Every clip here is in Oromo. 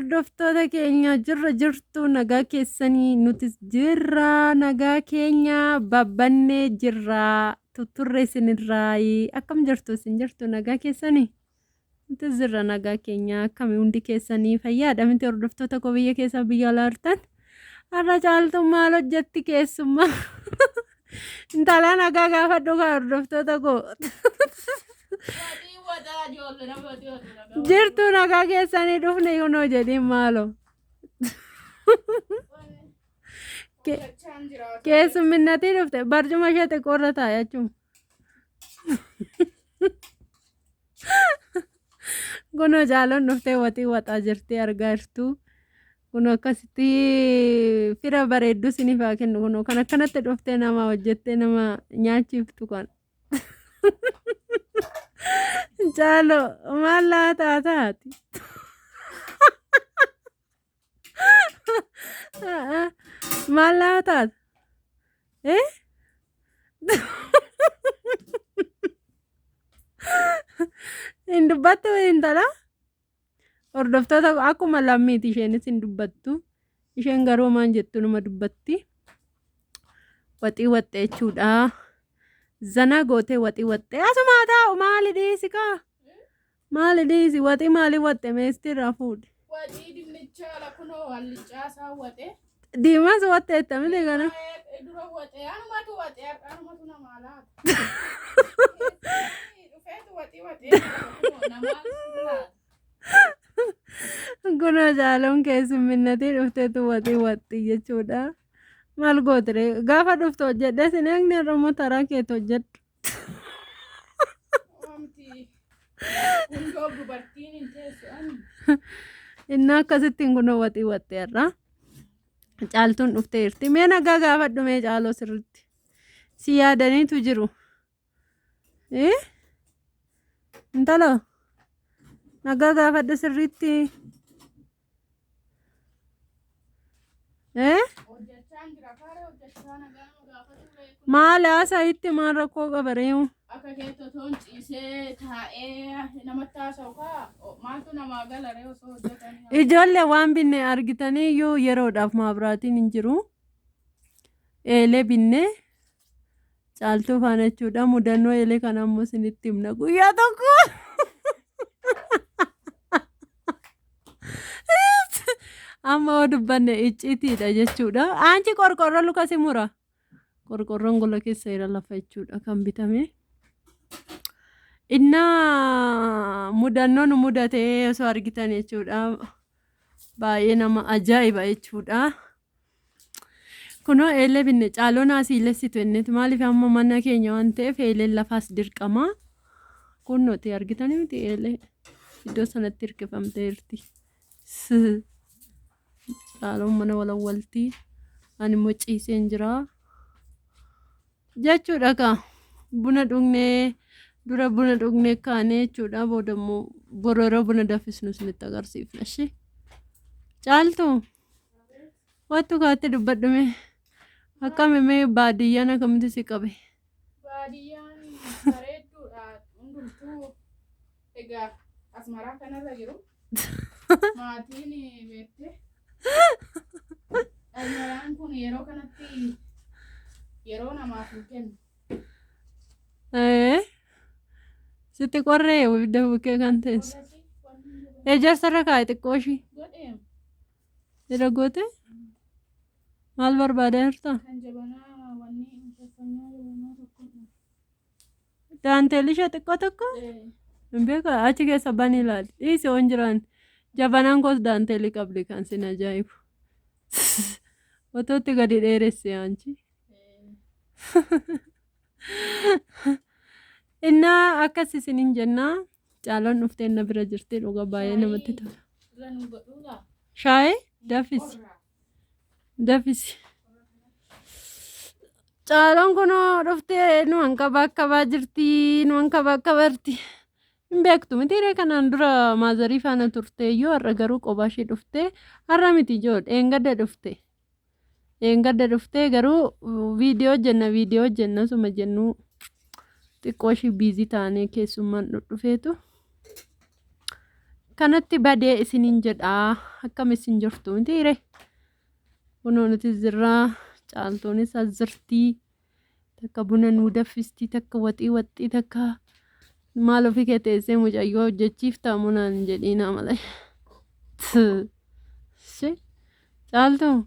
hordoftoota keenya jirtu nagaa keessanii nutis jirra nagaa keenya babbannee jirra tutturre isinirraayi akkam jirtu isin jirtu nagaa keessanii nutis jirra nagaa keenya akkam hundi keessanii fayyaadha miti hordoftoota koo biyya keessa biyya alaartan har'a caaltu maal hojjetti keessummaa intala nagaa gaafadhu hordoftoota koo jirtu nagaa keessanii dhufne kunoo jedhin maalo keessumminnatii dhufte barcuma ishee xiqqoorra taayachuun kunoo jaaloon dhuftee waxii waxaa jirti argaa jirtu kunoo akkasitti fira bareedduu isiniif haa kennu kunoo kan akkanatti dhuftee nama hojjettee nama nyaachiftu kan Jalo, malah taati. Malah taat. Indubbatu intala. Hordoftoota akkuma lammiiti isheenis indubbatu. Isheen garuu maan jettu nama dubbatti. Waxii waxxee jechuudha. Zana goote waxii waxxee asuma taa'u maali dhiisi kaa maali dhiisi waxii maali waxxe meesti rafuudhi waxii dinnicha lakunoo hallicaasaa waxee diimas waxxe ettamile kana dura waxee anumatu namaa laata dhufeetu waxii waxee namaa kunoo jaaloon keessumminnatii dhufteetu waxii waxxii jechuudha. Mal gootre gaafa dhuftu hojjedhe sin eegne romo taraa keetu hojjedhu. Innaa akkasittiin kunoo waxii waxxeerra. Caaltuun dhufteerti. Mee nagaa gaafadhu mee caaloo sirriitti. Si yaadaniitu jiru. Intalo nagaa gaafadhu sirriitti. Maal haasa'itti maal rakkoo qabareemu akka keettoo toon ciisee taa'ee namatti haasa'ukaa maaltu namaa galaree osoo hojjetanii ijoollee waan binne argitanii iyyuu yeroodhaaf maabiraatiin hin jiru eelee binne caaltuu faana jechuudha mudannoo eelee kana ammoo isinitti himna guyyaa tokko amma dubbanne iccitiidha jechuudha aanchi qorqorroo luka simura qorqorroon gola keessa jira lafa jechuudha kan bitame inna mudannoon mudatee osoo argitan jechuudha baay'ee nama ajaa'iba jechuudha kunoo eelee binne caaloon asii lessitu innitu maaliif amma mana keenya waan ta'eef eeleen lafaas dirqama kun nuti argitanii miti eelee iddoo sanatti hirkifamteerti caaloon mana walawwaltii ani immoo ciiseen jira jechuudha ka buna dhugnee dura buna dhugnee kaanee jechuudha boodammoo bororoo buna danfisnu isinitti agarsiifna ishee caaltu wattu kaatti dubbadhume akkam mee baadiyyaan akkamitti si qabe baadiyyaan bareedduudha hundumtuu egaa asmaraa kanarra jiru maatiin beekte Ayyaaraan kun yeroo kanatti yeroo namaaf hin kennu. Sitti qorree ibidda bukkee kan teessu. Ejarsarra kaa'e xiqqoo ishii. Jedha goote? Maal barbaada jirta? Kan jabanaa wanni uffannaa jabanaa tokko. Daanteelli ishee xiqqoo tokko? Hin beekaa achi keessa bani ilaali. Dhiisi hoon jiraan. Jabanaan goos daanteelli qabdi kan sin ajaa'ibu. Otootti gadi dheeresse aanchi. Innaa akkas isiniin jennaa caaloon dhuftee na bira jirti dhuga baay'ee namatti tola. Shaayii dafisi. Dafisi. Caaloon kunoo dhuftee nu hanqabaa jirti nu hanqabaa jirti. Hin beektu mitiiree kanaan dura maazarii faana turte iyyuu har'a garuu qophaa ishee dhuftee har'a miti ijoodha eengadda dhuftee garuu viidiyoo jenna suma jennu xiqqoo ishii biizii taanee keessummaan dhufeetu kanatti badee isiniin jedhaa akkam isin jirtu miti ree kunoo nuti jirraa caaltuunis as jirtii takka buna nuu danfistii takka waxii takka maal ofii kee teessee mucayyoo hojjechiif ta'amu naan jedhiina malee. Caaltuu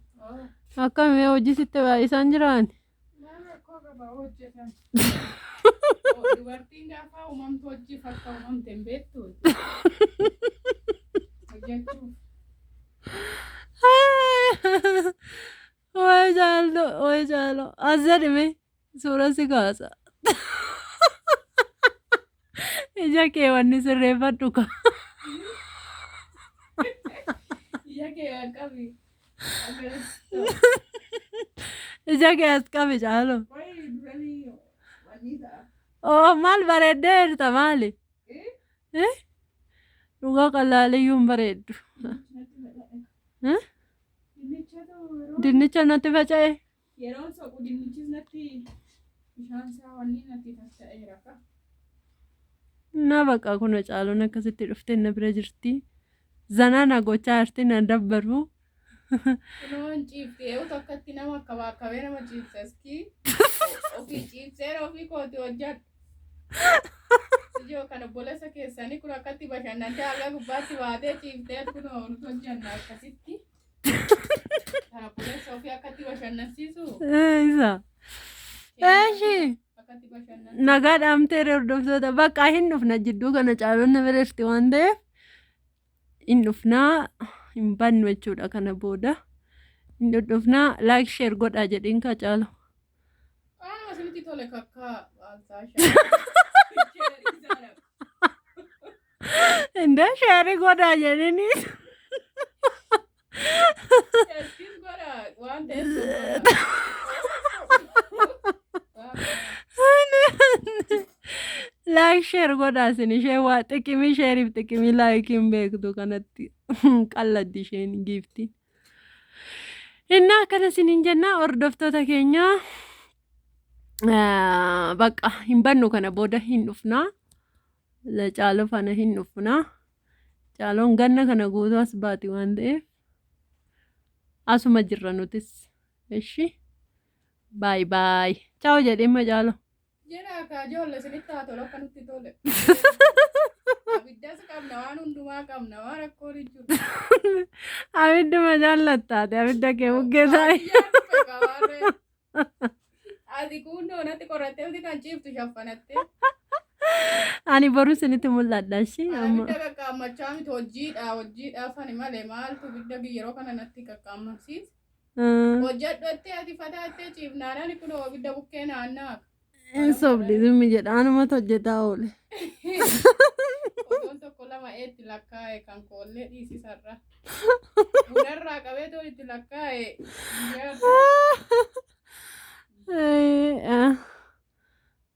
akkam hojii sitti baay'isaan jiraan? Dubartiin gaafa uumamtu hojii fakka uumamte hin beektu. Oi jaaloo as jedhime suura si kaasa. Ija kee wanni sirreeffadhu ka. Ija kee waan qabi. Ija kee as qabi caaloo. Oh maal bareeddee jirta maali? Dhugaa qallaaliyyuu hin bareeddu. Dinnicha natti faca'e. Yeroon soqu dinnichis natti bishaan isaa wanni natti faca'eera ka. Na baqa kuna caaloon akkasitti dhuftee na bira jirti. Zanaa na gochaa jirti na dabbaru. Kunoon ciiftee tokkotti nama akka baakabee nama ciibsaski. Ofii ciibsee ofii kooti hojjadhu. Ijoo kana bolessa keessanii kun akkatti bashannantee haga gubbaatti baatee ciiftee kunoo nuti hojjanna akkasitti. Kana bolessa ofii akkatti bashannansiisu. Isa. Eeshi. Nagaa dhaamtee hordoftoota bakka hin dhufna jidduu kana caaloon na bira jirti waan ta'eef hin dhufnaa hin bannu jechuudha kana booda. Hin dhufnaa like share godhaa jedhiin ka caalo. Asirratti tole kakkaa Inda share godhaa jedhini. Waan ta'eef like share godhaa isin ishee waa xiqqimii shareef xiqqimii like hin beektu kanatti qalladdi isheen giifti. Innaa akkana isiniin jennaa hordoftoota keenya bakka hin bannu kana booda hin dhufnaa. Caaloo fana hin dhufnaa. Caaloon ganna kana guutuu as baati waan ta'eef asuma jirra nutis. Eshi. Bye bye. Ciao jedhima Caaloo. Jira ka ijoollee isinitti haa tolu akka nutti tole. Abiddas qabna waan hundumaa qabna waan rakkoon hin jiru. Abidduma jaallattaate abidda kee bukkee taa'e. Ati kunnoo natti qorattee kan ciiftu shaffanattee. Ani boru isinitti mul'adha shi. Abidda qaqqaammachaa miti hojiidhaaf ani malee maaltu abidda yeroo kana natti qaqqaammasiisa. Hojjedhottee ati fataattee ciifnaadhaan kunoo abidda bukkee naannaa. Sobdi zimmi jedhaanumatu hojjetaa oole. Otoon tokko lama itti lakkaa'e kan koollee dhiisisarra. Bunarraa qabee too itti lakkaa'e.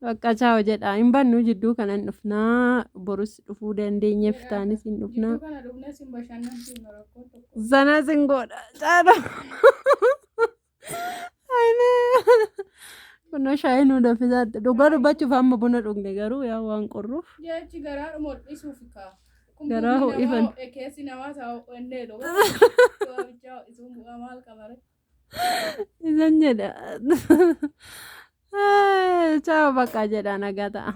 Bakka ciao jedha hin bannu jidduu kanan dhufnaa borus dhufuu dandeenyeef taanis hin dhufnaa. Jidduu kana dhufnes hin bashannansiifnu rakkoo tokko. Zanas hin godha caadha. Kuna shaayii nu danfisaatti dhugaa dubbachuuf amma buna dhugne garuu yaa waan qorruuf. Jechi garaa mul'isuuf kaa. Garaa ho'ifan. Keessi namaa saa ho'annee dhugaa. Yoo isuun bu'aa maal qabare. Isan jedha. Ciao bakka jedha nagaa ta'a.